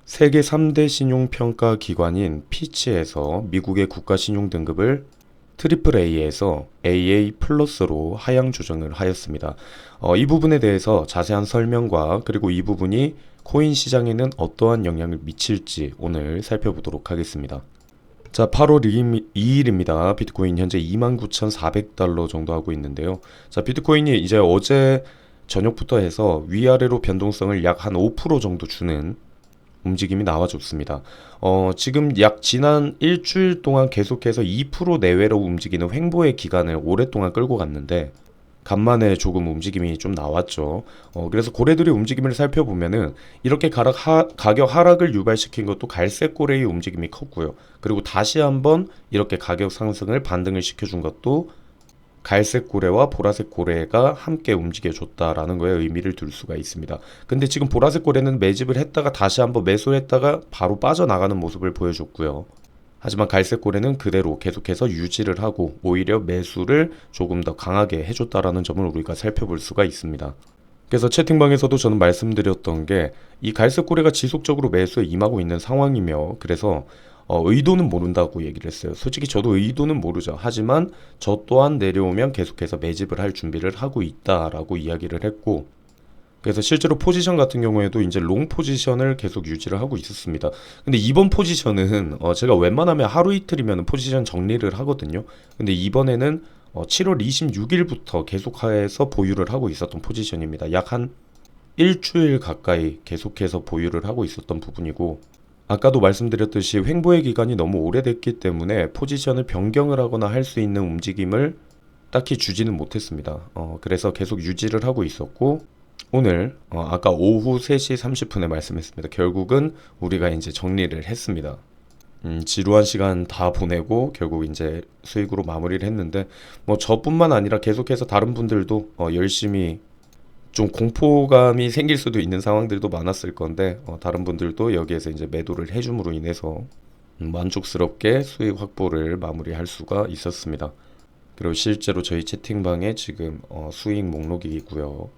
세계 3대 신용평가 기관인 피치에서 미국의 국가 신용 등급을 트리플 A에서 AA 플러스로 하향 조정을 하였습니다. 이 부분에 대해서 자세한 설명과 그리고 이 부분이 코인 시장에는 어떠한 영향을 미칠지 오늘 살펴보도록 하겠습니다. 자, 8월 2일입니다. 비트코인 현재 29,400달러 정도 하고 있는데요. 자, 비트코인이 이제 어제 저녁부터 해서 위아래로 변동성을 약 한 5% 정도 주는 움직임이 나와줬습니다. 지금 약 지난 일주일 동안 계속해서 2% 내외로 움직이는 횡보의 기간을 오랫동안 끌고 갔는데 간만에 조금 움직임이 좀 나왔죠. 그래서 고래들의 움직임을 살펴보면은 이렇게 가격 하락을 유발시킨 것도 갈색 고래의 움직임이 컸고요. 그리고 다시 한번 이렇게 가격 상승을 반등을 시켜준 것도 갈색 고래와 보라색 고래가 함께 움직여줬다라는 거에 의미를 둘 수가 있습니다. 근데 지금 보라색 고래는 매집을 했다가 다시 한번 매수를 했다가 바로 빠져나가는 모습을 보여줬고요. 하지만 갈색 고래는 그대로 계속해서 유지를 하고 오히려 매수를 조금 더 강하게 해줬다라는 점을 우리가 살펴볼 수가 있습니다. 그래서 채팅방에서도 저는 말씀드렸던 게 이 갈색 고래가 지속적으로 매수에 임하고 있는 상황이며 그래서 의도는 모른다고 얘기를 했어요. 솔직히 저도 의도는 모르죠. 하지만 저 또한 내려오면 계속해서 매집을 할 준비를 하고 있다라고 이야기를 했고 그래서 실제로 포지션 같은 경우에도 이제 롱 포지션을 계속 유지를 하고 있었습니다. 근데 이번 포지션은 제가 웬만하면 하루 이틀이면 포지션 정리를 하거든요. 근데 이번에는 7월 26일부터 계속해서 보유를 하고 있었던 포지션입니다. 약 한 일주일 가까이 계속해서 보유를 하고 있었던 부분이고 아까도 말씀드렸듯이 횡보의 기간이 너무 오래됐기 때문에 포지션을 변경을 하거나 할 수 있는 움직임을 딱히 주지는 못했습니다. 그래서 계속 유지를 하고 있었고 오늘 아까 오후 3시 30분에 말씀했습니다. 결국은 우리가 이제 정리를 했습니다. 지루한 시간 다 보내고 결국 이제 수익으로 마무리를 했는데 뭐 저뿐만 아니라 계속해서 다른 분들도 열심히 좀 공포감이 생길 수도 있는 상황들도 많았을 건데 다른 분들도 여기에서 이제 매도를 해줌으로 인해서 만족스럽게 수익 확보를 마무리할 수가 있었습니다. 그리고 실제로 저희 채팅방에 지금 수익 목록이고요.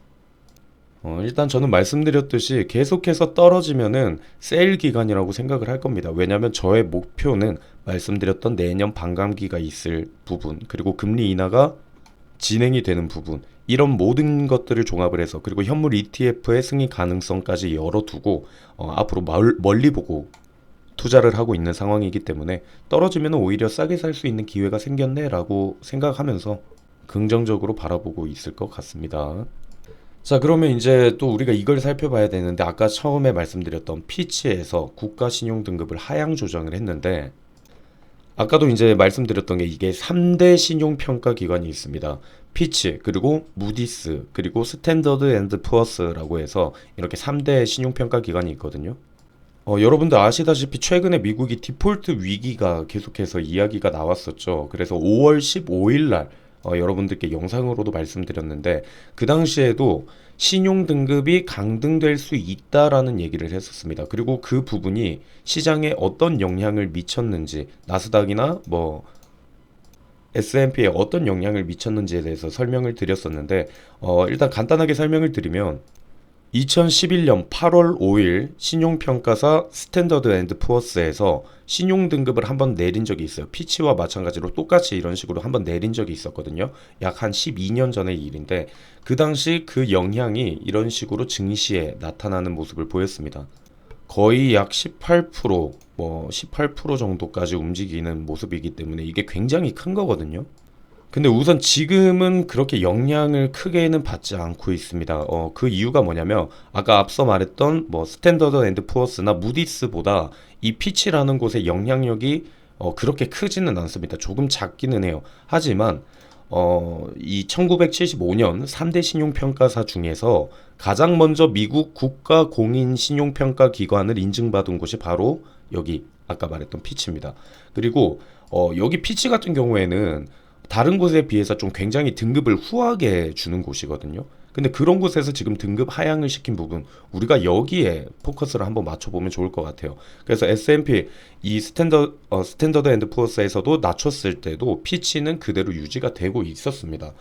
일단 저는 말씀드렸듯이 계속해서 떨어지면은 세일 기간이라고 생각을 할 겁니다. 왜냐하면 저의 목표는 말씀드렸던 내년 반감기가 있을 부분 그리고 금리 인하가 진행이 되는 부분 이런 모든 것들을 종합을 해서 그리고 현물 ETF의 승인 가능성까지 열어두고 앞으로 멀리 보고 투자를 하고 있는 상황이기 때문에 떨어지면 오히려 싸게 살 수 있는 기회가 생겼네라고 생각하면서 긍정적으로 바라보고 있을 것 같습니다. 자, 그러면 이제 또 우리가 이걸 살펴봐야 되는데 아까 처음에 말씀드렸던 피치에서 국가 신용 등급을 하향 조정을 했는데 아까도 이제 말씀드렸던 게 이게 3대 신용평가 기관이 있습니다. 피치, 그리고 무디스, 그리고 스탠더드 앤드 푸어스라고 해서 이렇게 3대 신용평가 기관이 있거든요. 여러분들 아시다시피 최근에 미국이 디폴트 위기가 계속해서 이야기가 나왔었죠. 그래서 5월 15일 날 여러분들께 영상으로도 말씀드렸는데 그 당시에도 신용 등급이 강등될 수 있다라는 얘기를 했었습니다. 그리고 그 부분이 시장에 어떤 영향을 미쳤는지 나스닥이나 뭐 S&P에 어떤 영향을 미쳤는지에 대해서 설명을 드렸었는데 일단 간단하게 설명을 드리면 2011년 8월 5일 신용평가사 스탠더드 앤드 푸어스에서 신용등급을 한번 내린 적이 있어요. 피치와 마찬가지로 똑같이 이런 식으로 한번 내린 적이 있었거든요. 약 한 12년 전의 일인데 그 당시 그 영향이 이런 식으로 증시에 나타나는 모습을 보였습니다. 거의 약 18%, 뭐 18% 정도까지 움직이는 모습이기 때문에 이게 굉장히 큰 거거든요. 근데 우선 지금은 그렇게 영향을 크게는 받지 않고 있습니다. 그 이유가 뭐냐면 아까 앞서 말했던 뭐 스탠더드 앤드 푸어스나 무디스보다 이 피치라는 곳의 영향력이 그렇게 크지는 않습니다. 조금 작기는 해요. 하지만 이 1975년 3대 신용평가사 중에서 가장 먼저 미국 국가 공인 신용평가 기관을 인증받은 곳이 바로 여기 아까 말했던 피치입니다. 그리고 여기 피치 같은 경우에는 다른 곳에 비해서 좀 굉장히 등급을 후하게 주는 곳이거든요. 근데 그런 곳에서 지금 등급 하향을 시킨 부분 우리가 여기에 포커스를 한번 맞춰보면 좋을 것 같아요. 그래서 S&P 이 스탠더드 앤드 푸어스에서도 낮췄을 때도 피치는 그대로 유지가 되고 있었습니다.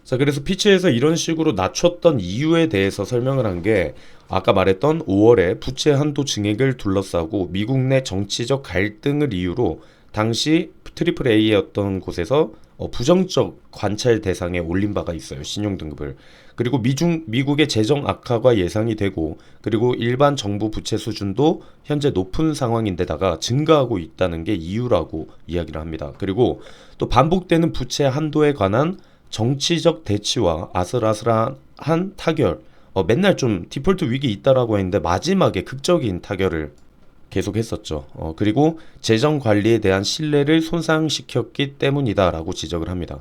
자, 그래서 피치에서 이런 식으로 낮췄던 이유에 대해서 설명을 한 게 아까 말했던 5월에 부채 한도 증액을 둘러싸고 미국 내 정치적 갈등을 이유로 당시 트리플 A였던 곳에서 부정적 관찰 대상에 올린 바가 있어요. 신용등급을. 그리고 미국의 재정 악화가 예상이 되고 그리고 일반 정부 부채 수준도 현재 높은 상황인데다가 증가하고 있다는 게 이유라고 이야기를 합니다. 그리고 또 반복되는 부채 한도에 관한 정치적 대치와 아슬아슬한 타결, 맨날 좀 디폴트 위기 있다라고 했는데 마지막에 극적인 타결을 계속했었죠. 그리고 재정 관리에 대한 신뢰를 손상시켰기 때문이다라고 지적을 합니다.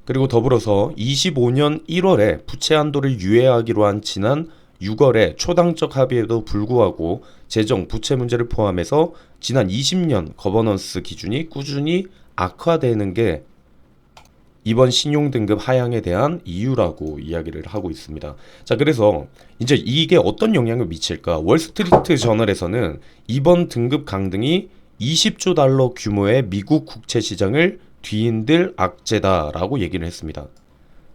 그리고 더불어서 25년 1월에 부채 한도를 유예하기로 한 지난 6월에 초당적 합의에도 불구하고 재정 부채 문제를 포함해서 지난 20년 거버넌스 기준이 꾸준히 악화되는 게 이번 신용등급 하향에 대한 이유라고 이야기를 하고 있습니다. 자, 그래서 이제 이게 어떤 영향을 미칠까? 월스트리트 저널에서는 이번 등급 강등이 20조 달러 규모의 미국 국채 시장을 뒤흔들 악재다라고 얘기를 했습니다.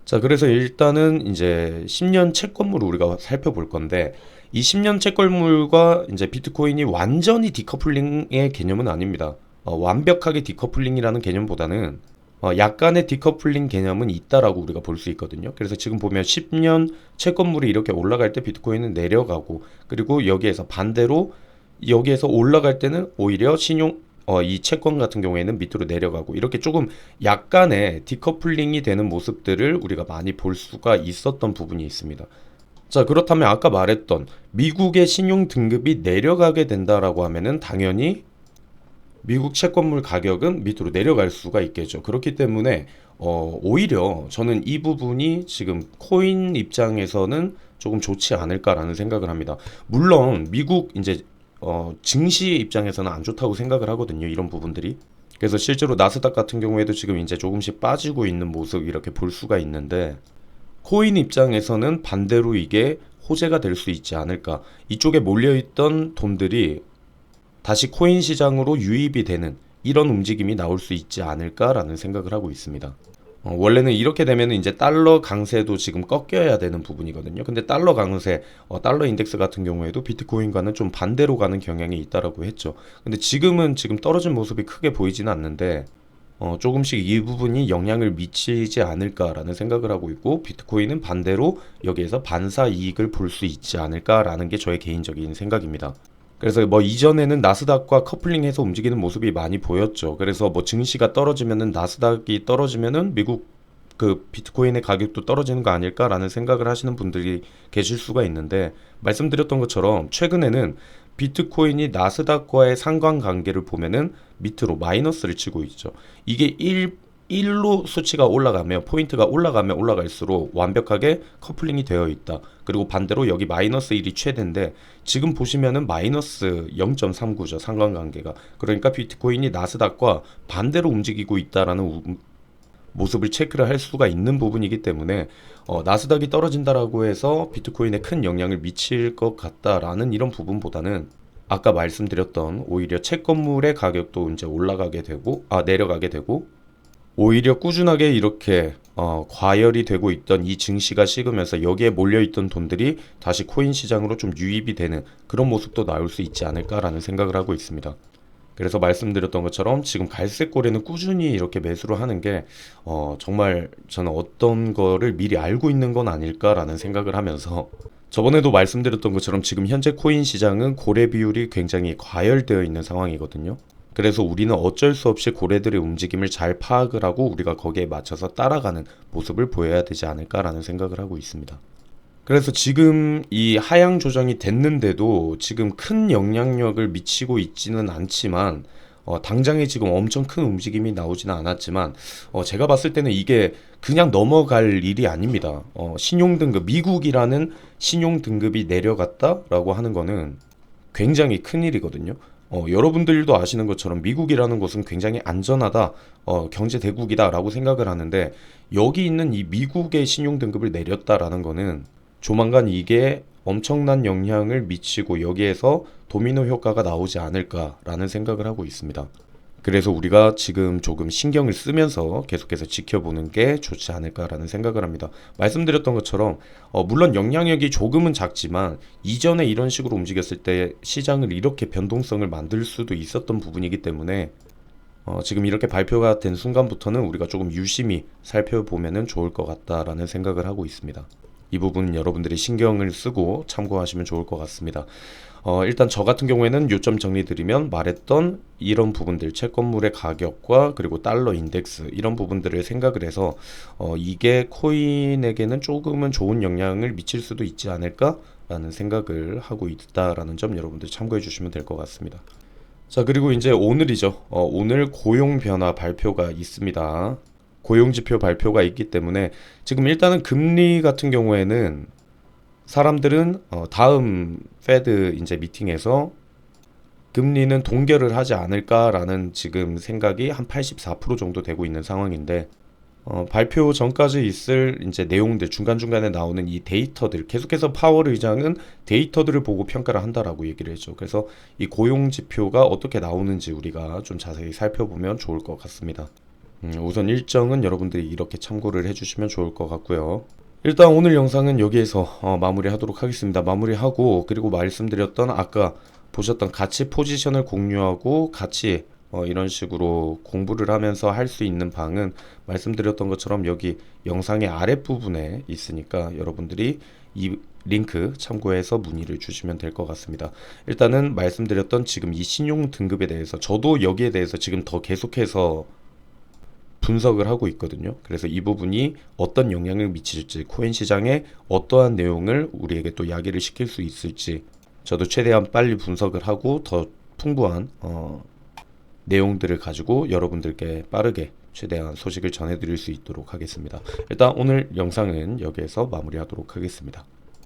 자, 그래서 일단은 이제 10년 채권물을 우리가 살펴볼 건데 이 10년 채권물과 이제 비트코인이 완전히 디커플링의 개념은 아닙니다. 완벽하게 디커플링이라는 개념보다는 약간의 디커플링 개념은 있다라고 우리가 볼 수 있거든요. 그래서 지금 보면 10년 채권물이 이렇게 올라갈 때 비트코인은 내려가고 그리고 여기에서 반대로 여기에서 올라갈 때는 오히려 이 채권 같은 경우에는 밑으로 내려가고 이렇게 조금 약간의 디커플링이 되는 모습들을 우리가 많이 볼 수가 있었던 부분이 있습니다. 자, 그렇다면 아까 말했던 미국의 신용 등급이 내려가게 된다라고 하면은 당연히 미국 채권물 가격은 밑으로 내려갈 수가 있겠죠. 그렇기 때문에 오히려 저는 이 부분이 지금 코인 입장에서는 조금 좋지 않을까라는 생각을 합니다. 물론 미국 이제 증시 입장에서는 안 좋다고 생각을 하거든요. 이런 부분들이. 그래서 실제로 나스닥 같은 경우에도 지금 이제 조금씩 빠지고 있는 모습 이렇게 볼 수가 있는데 코인 입장에서는 반대로 이게 호재가 될 수 있지 않을까. 이쪽에 몰려있던 돈들이 다시 코인 시장으로 유입이 되는 이런 움직임이 나올 수 있지 않을까라는 생각을 하고 있습니다. 원래는 이렇게 되면 이제 달러 강세도 지금 꺾여야 되는 부분이거든요. 근데 달러 강세, 달러 인덱스 같은 경우에도 비트코인과는 좀 반대로 가는 경향이 있다라고 했죠. 근데 지금 떨어진 모습이 크게 보이지는 않는데 조금씩 이 부분이 영향을 미치지 않을까라는 생각을 하고 있고 비트코인은 반대로 여기에서 반사 이익을 볼 수 있지 않을까라는 게 저의 개인적인 생각입니다. 그래서 이전에는 나스닥과 커플링해서 움직이는 모습이 많이 보였죠. 그래서 증시가 떨어지면은 나스닥이 떨어지면은 미국 그 비트코인의 가격도 떨어지는 거 아닐까라는 생각을 하시는 분들이 계실 수가 있는데 말씀드렸던 것처럼 최근에는 비트코인이 나스닥과의 상관관계를 보면은 밑으로 마이너스를 치고 있죠. 이게 1로 수치가 올라가면 포인트가 올라가면 올라갈수록 완벽하게 커플링이 되어 있다. 그리고 반대로 여기 마이너스 1이 최대인데 지금 보시면은 마이너스 0.39죠. 상관관계가. 그러니까 비트코인이 나스닥과 반대로 움직이고 있다라는 모습을 체크를 할 수가 있는 부분이기 때문에 나스닥이 떨어진다라고 해서 비트코인에 큰 영향을 미칠 것 같다라는 이런 부분보다는 아까 말씀드렸던 오히려 채권물의 가격도 이제 올라가게 되고 내려가게 되고 오히려 꾸준하게 이렇게 과열이 되고 있던 이 증시가 식으면서 여기에 몰려있던 돈들이 다시 코인 시장으로 좀 유입이 되는 그런 모습도 나올 수 있지 않을까라는 생각을 하고 있습니다. 그래서 말씀드렸던 것처럼 지금 갈색고래는 꾸준히 이렇게 매수를 하는 게 정말 저는 어떤 거를 미리 알고 있는 건 아닐까라는 생각을 하면서 저번에도 말씀드렸던 것처럼 지금 현재 코인 시장은 고래 비율이 굉장히 과열되어 있는 상황이거든요. 그래서 우리는 어쩔 수 없이 고래들의 움직임을 잘 파악을 하고 우리가 거기에 맞춰서 따라가는 모습을 보여야 되지 않을까라는 생각을 하고 있습니다. 그래서 지금 이 하향 조정이 됐는데도 지금 큰 영향력을 미치고 있지는 않지만 당장에 지금 엄청 큰 움직임이 나오지는 않았지만 제가 봤을 때는 이게 그냥 넘어갈 일이 아닙니다. 신용등급 미국이라는 신용등급이 내려갔다라고 하는 거는 굉장히 큰 일이거든요. 여러분들도 아시는 것처럼 미국이라는 곳은 굉장히 안전하다, 경제 대국이다라고 생각을 하는데 여기 있는 이 미국의 신용등급을 내렸다라는 거는 조만간 이게 엄청난 영향을 미치고 여기에서 도미노 효과가 나오지 않을까라는 생각을 하고 있습니다. 그래서 우리가 지금 조금 신경을 쓰면서 계속해서 지켜보는 게 좋지 않을까라는 생각을 합니다. 말씀드렸던 것처럼 물론 영향력이 조금은 작지만 이전에 이런 식으로 움직였을 때 시장을 이렇게 변동성을 만들 수도 있었던 부분이기 때문에 지금 이렇게 발표가 된 순간부터는 우리가 조금 유심히 살펴보면 좋을 것 같다라는 생각을 하고 있습니다. 이 부분은 여러분들이 신경을 쓰고 참고하시면 좋을 것 같습니다. 일단 저 같은 경우에는 요점 정리드리면 말했던 이런 부분들, 채권물의 가격과 그리고 달러 인덱스 이런 부분들을 생각을 해서 이게 코인에게는 조금은 좋은 영향을 미칠 수도 있지 않을까라는 생각을 하고 있다라는 점 여러분들 참고해 주시면 될 것 같습니다. 자, 그리고 이제 오늘이죠. 오늘 고용 변화 발표가 있습니다. 고용지표 발표가 있기 때문에 지금 일단은 금리 같은 경우에는 사람들은 다음 페드 이제 미팅에서 금리는 동결을 하지 않을까라는 지금 생각이 한 84% 정도 되고 있는 상황인데 발표 전까지 있을 이제 내용들 중간중간에 나오는 이 데이터들 계속해서 파월 의장은 데이터들을 보고 평가를 한다라고 얘기를 했죠. 그래서 이 고용 지표가 어떻게 나오는지 우리가 좀 자세히 살펴보면 좋을 것 같습니다. 우선 일정은 여러분들이 이렇게 참고를 해주시면 좋을 것 같고요. 일단 오늘 영상은 여기에서 마무리하도록 하겠습니다. 마무리하고 그리고 말씀드렸던 아까 보셨던 같이 포지션을 공유하고 같이 이런 식으로 공부를 하면서 할 수 있는 방은 말씀드렸던 것처럼 여기 영상의 아랫부분에 있으니까 여러분들이 이 링크 참고해서 문의를 주시면 될 것 같습니다. 일단은 말씀드렸던 지금 이 신용 등급에 대해서 저도 여기에 대해서 지금 더 계속해서 분석을 하고 있거든요. 그래서 이 부분이 어떤 영향을 미칠지, 코인 시장에 어떠한 내용을 우리에게 또 야기를 시킬 수 있을지 저도 최대한 빨리 분석을 하고 더 풍부한 내용들을 가지고 여러분들께 빠르게 최대한 소식을 전해드릴 수 있도록 하겠습니다. 일단 오늘 영상은 여기에서 마무리하도록 하겠습니다.